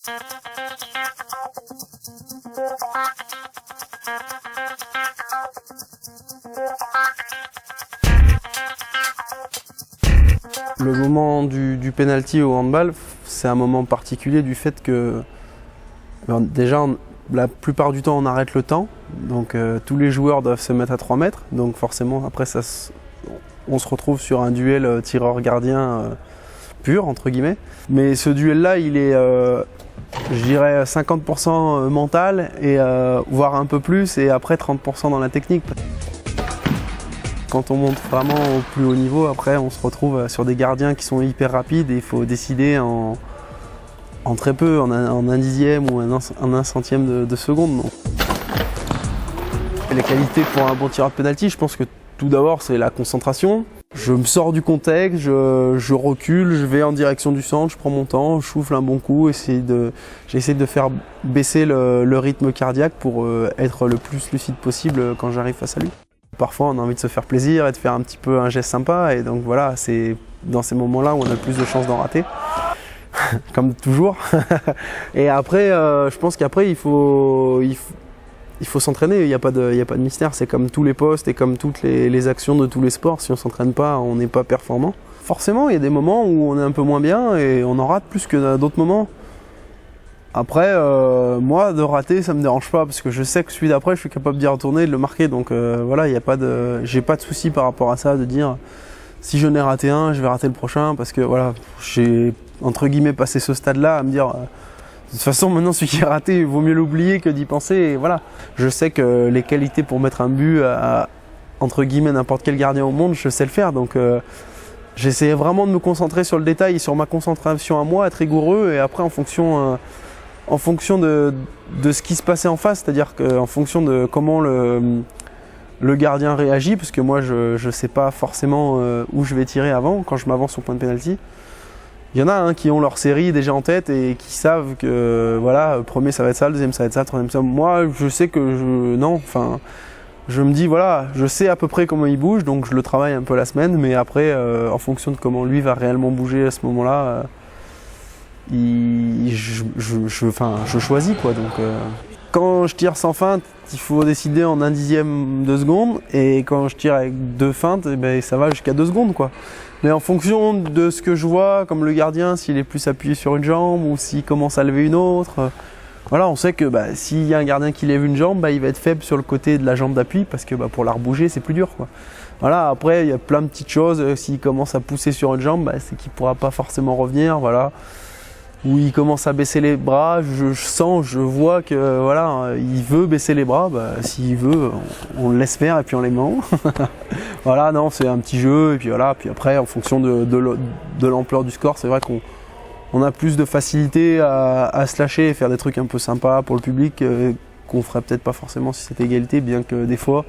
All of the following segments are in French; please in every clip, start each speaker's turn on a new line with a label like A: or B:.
A: Le moment du penalty au handball, c'est un moment particulier du fait que déjà la plupart du temps on arrête le temps, donc tous les joueurs doivent se mettre à 3 mètres, donc forcément après on se retrouve sur un duel tireur-gardien pur entre guillemets. Mais ce duel là il est je dirais 50% mental et voire un peu plus, et après 30% dans la technique. Quand on monte vraiment au plus haut niveau, après on se retrouve sur des gardiens qui sont hyper rapides et il faut décider en très peu, en un dixième ou un centième de seconde. Donc. Les qualités pour un bon tireur de penalty, je pense que tout d'abord c'est la concentration. Je me sors du contexte, je recule, je vais en direction du centre, je prends mon temps, je souffle un bon coup, j'essaie de faire baisser le rythme cardiaque pour être le plus lucide possible quand j'arrive face à lui. Parfois on a envie de se faire plaisir et de faire un petit peu un geste sympa, et donc voilà, c'est dans ces moments-là où on a le plus de chances d'en rater, comme toujours. Et après, je pense qu'après il faut s'entraîner, il n'y a pas de mystère, c'est comme tous les postes et comme toutes les actions de tous les sports, si on ne s'entraîne pas, on n'est pas performant. Forcément, il y a des moments où on est un peu moins bien et on en rate plus que d'autres moments. Après, moi, de rater, ça me dérange pas, parce que je sais que celui d'après, je suis capable d'y retourner et de le marquer. Donc voilà, j'ai pas de souci par rapport à ça, de dire si je n'ai raté un, je vais rater le prochain, parce que voilà, j'ai entre guillemets passé ce stade-là à me dire de toute façon, maintenant, celui qui a raté, il vaut mieux l'oublier que d'y penser. Et voilà, je sais que les qualités pour mettre un but à entre guillemets n'importe quel gardien au monde, je sais le faire. Donc j'essayais vraiment de me concentrer sur le détail et sur ma concentration à moi, être rigoureux, et après en fonction de ce qui se passait en face, c'est-à-dire qu'en fonction de comment le gardien réagit, parce que moi je ne sais pas forcément où je vais tirer avant, quand je m'avance au point de pénalty. Il y en a qui ont leur série déjà en tête et qui savent que voilà, le premier ça va être ça, le deuxième ça va être ça, le troisième ça. Moi je sais que je me dis voilà, je sais à peu près comment il bouge, donc je le travaille un peu la semaine, mais après en fonction de comment lui va réellement bouger à ce moment-là, je choisis quoi. Donc quand je tire sans feinte, il faut décider en un dixième de seconde, et quand je tire avec 2 feintes, ça va jusqu'à 2 secondes quoi. Mais en fonction de ce que je vois, comme le gardien, s'il est plus appuyé sur une jambe ou s'il commence à lever une autre, voilà, on sait que s'il y a un gardien qui lève une jambe, il va être faible sur le côté de la jambe d'appui, parce que pour la rebouger c'est plus dur quoi. Voilà, après il y a plein de petites choses, s'il commence à pousser sur une jambe, c'est qu'il ne pourra pas forcément revenir, voilà. Où il commence à baisser les bras, je vois que voilà, il veut baisser les bras, s'il veut, on le laisse faire et puis on les met en haut. Voilà, non, c'est un petit jeu, et puis voilà, puis après en fonction de l'ampleur du score, c'est vrai qu'on a plus de facilité à se lâcher et faire des trucs un peu sympas pour le public qu'on ferait peut-être pas forcément si c'était égalité, bien que des fois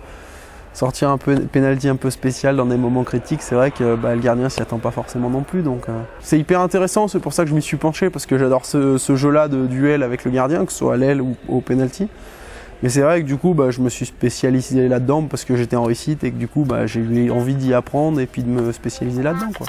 A: sortir un peu penalty un peu spécial dans des moments critiques, c'est vrai que le gardien s'y attend pas forcément non plus, donc c'est hyper intéressant, c'est pour ça que je m'y suis penché, parce que j'adore ce jeu-là de duel avec le gardien, que ce soit à l'aile ou au penalty. Mais c'est vrai que du coup je me suis spécialisé là-dedans parce que j'étais en réussite et que du coup j'ai eu envie d'y apprendre et puis de me spécialiser là-dedans quoi.